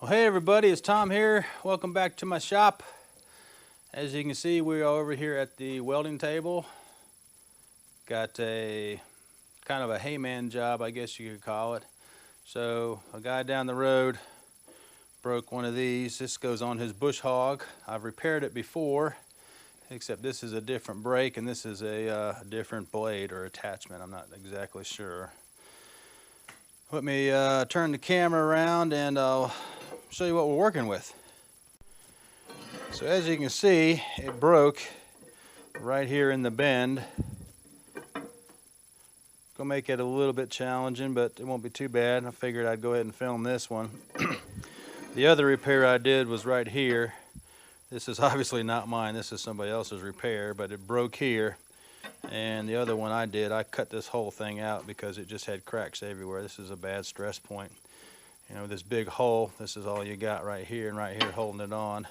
Well, hey everybody, it's Tom here. Welcome back to my shop. As you can see, we are over here at the welding table. Got a kind of a hayman job, I guess you could call it. So a guy down the road broke one of these. This goes on his bush hog. I've repaired it before, except this is a different brake and this is a different blade or attachment. I'm not exactly sure. Let me turn the camera around and I'll show you what we're working with. So as you can see, it broke right here in the bend. Gonna make it a little bit challenging, but it won't be too bad. I figured I'd go ahead and film this one. The other repair I did was right here. This is obviously not mine, this is somebody else's repair, but it broke here. And the other one I did, I cut this whole thing out because it just had cracks everywhere. This is a bad stress point. You know, this big hole, this is all you got right here and right here holding it on.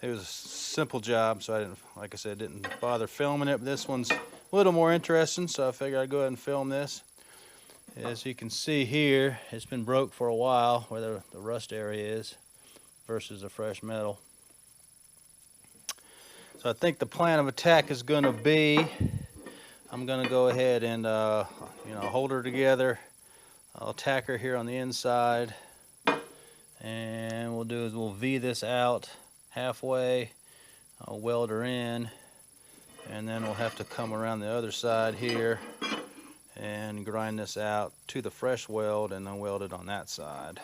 It was a simple job, so I didn't, like I said, didn't bother filming it. But this one's a little more interesting, so I figured I'd go ahead and film this. As you can see here, it's been broke for a while where the rust area is versus the fresh metal. So I think the plan of attack is going to be, I'm going to go ahead and hold her together. I'll tack her here on the inside, and we'll V this out halfway. I'll weld her in, and then we'll have to come around the other side here and grind this out to the fresh weld and then weld it on that side.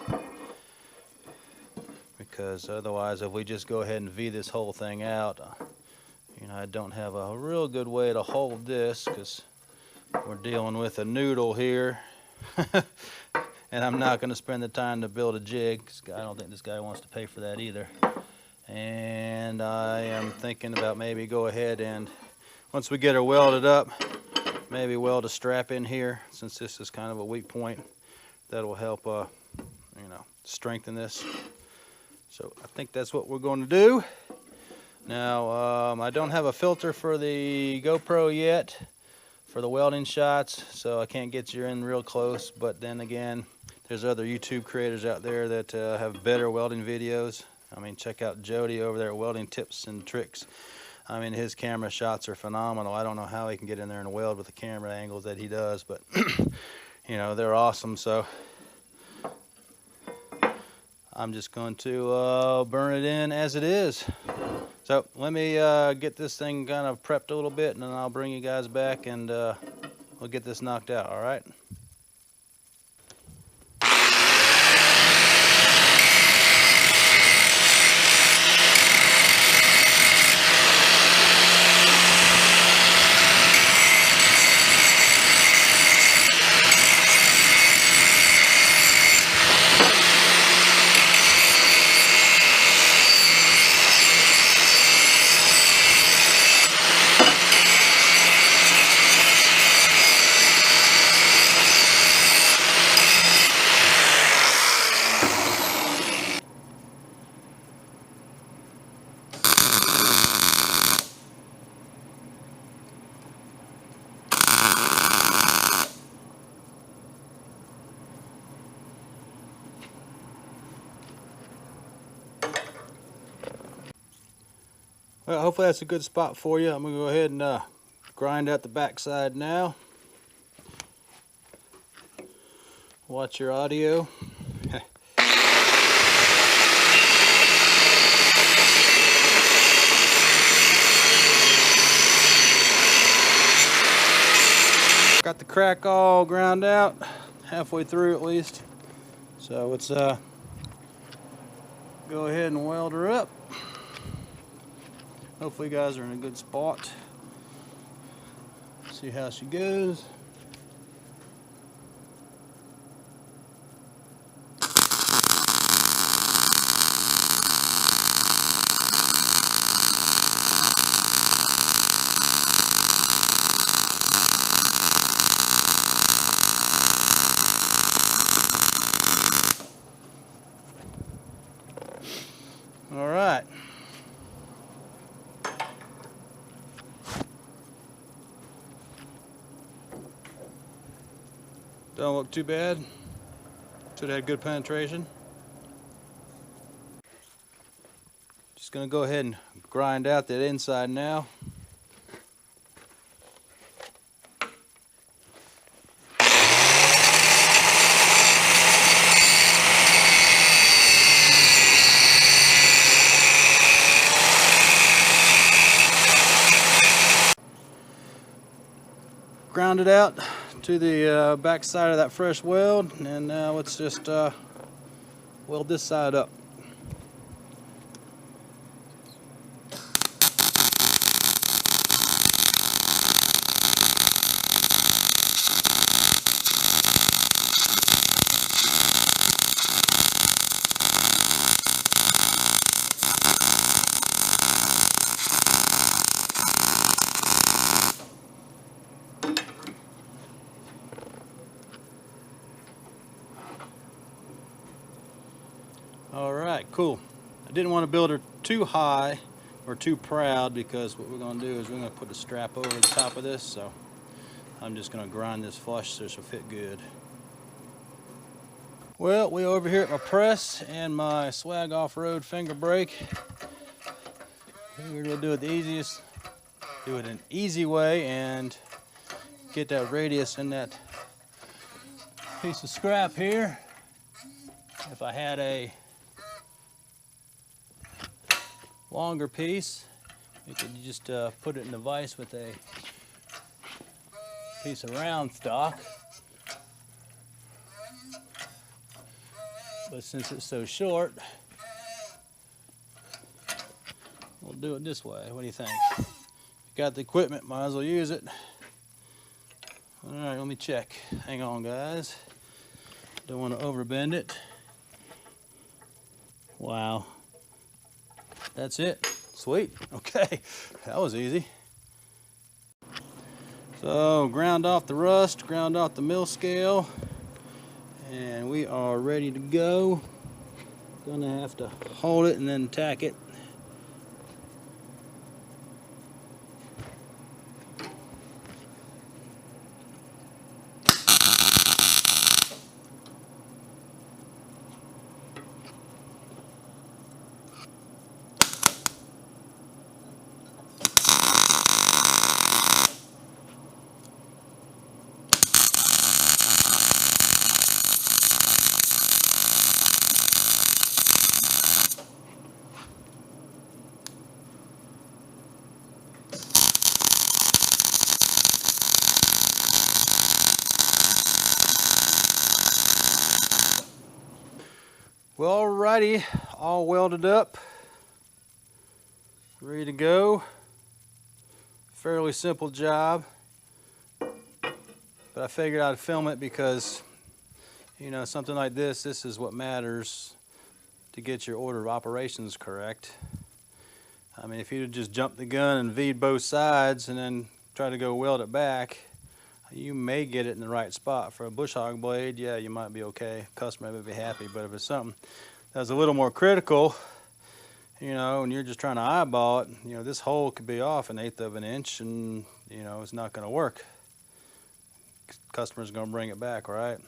Because otherwise, if we just go ahead and V this whole thing out, I don't have a real good way to hold this because we're dealing with a noodle here. And I'm not going to spend the time to build a jig because I don't think this guy wants to pay for that either. And I am thinking about maybe go ahead and once we get her welded up, maybe weld a strap in here since this is kind of a weak point. That'll help strengthen this. So I think that's what we're going to do. Now I don't have a filter for the GoPro yet for the welding shots, so I can't get you in real close, but then again, there's other YouTube creators out there that have better welding videos. I mean, check out Jody over there at Welding Tips and Tricks. I mean, his camera shots are phenomenal. I don't know how he can get in there and weld with the camera angles that he does, but they're awesome. So I'm just going to burn it in as it is. So let me get this thing kind of prepped a little bit, and then I'll bring you guys back and we'll get this knocked out, all right? Well, hopefully that's a good spot for you. I'm going to go ahead and grind out the backside now. Watch your audio. Got the crack all ground out, halfway through at least. So let's go ahead and weld her up. Hopefully you guys are in a good spot. See how she goes. All right. Don't look too bad. Should have had good penetration. Just gonna go ahead and grind out that inside now. Ground it out to the back side of that fresh weld, and now let's just weld this side up. Alright, cool. I didn't want to build her too high or too proud, because what we're going to do is we're going to put a strap over the top of this, so I'm just going to grind this flush so it'll fit good. Well, we're over here at my press and my Swag Off-Road finger brake. We're going to do it the easiest, do it an easy way and get that radius in that piece of scrap here. If I had a longer piece, you could just put it in the vise with a piece of round stock. But since it's so short, we'll do it this way. What do you think? If you got the equipment, might as well use it. Alright, let me check. Hang on, guys. Don't want to overbend it. Wow. That's it. Sweet. Okay. That was easy. So, ground off the rust, ground off the mill scale, and we are ready to go. Gonna have to hold it and then tack it. Well, alrighty, all welded up, ready to go. Fairly simple job, but I figured I'd film it because, you know, something like this is what matters to get your order of operations correct. I mean, if you'd just jumped the gun and V'd both sides and then try to go weld it back, you may get it in the right spot. For a bush hog blade, yeah, you might be okay. Customer may be happy, but if it's something that's a little more critical, you know, and you're just trying to eyeball it, you know, this hole could be off 1/8 of an inch and, you know, it's not going to work. Customer's going to bring it back, right?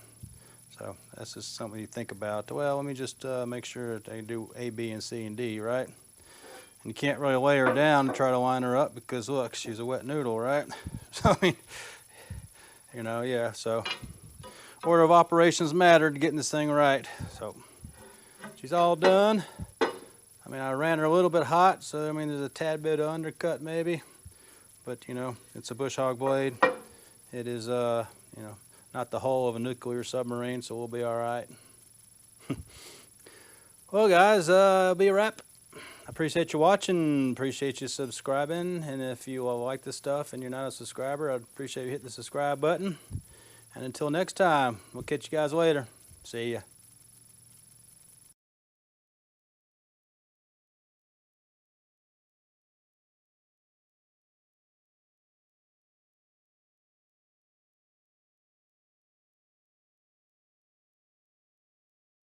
So that's just something you think about. Well, let me just make sure that they do A, B, and C, and D, right? And you can't really lay her down and try to line her up because, look, she's a wet noodle, right? So, I mean, you know, yeah, so order of operations matter to getting this thing right. So she's all done. I mean, I ran her a little bit hot, so I mean, there's a tad bit of undercut maybe, but you know, it's a bush hog blade. It is, you know, not the hull of a nuclear submarine, so we'll be all right. Well, guys, it'll be a wrap. I appreciate you watching, appreciate you subscribing, and if you like this stuff and you're not a subscriber, I'd appreciate you hitting the subscribe button. And until next time, we'll catch you guys later. See ya.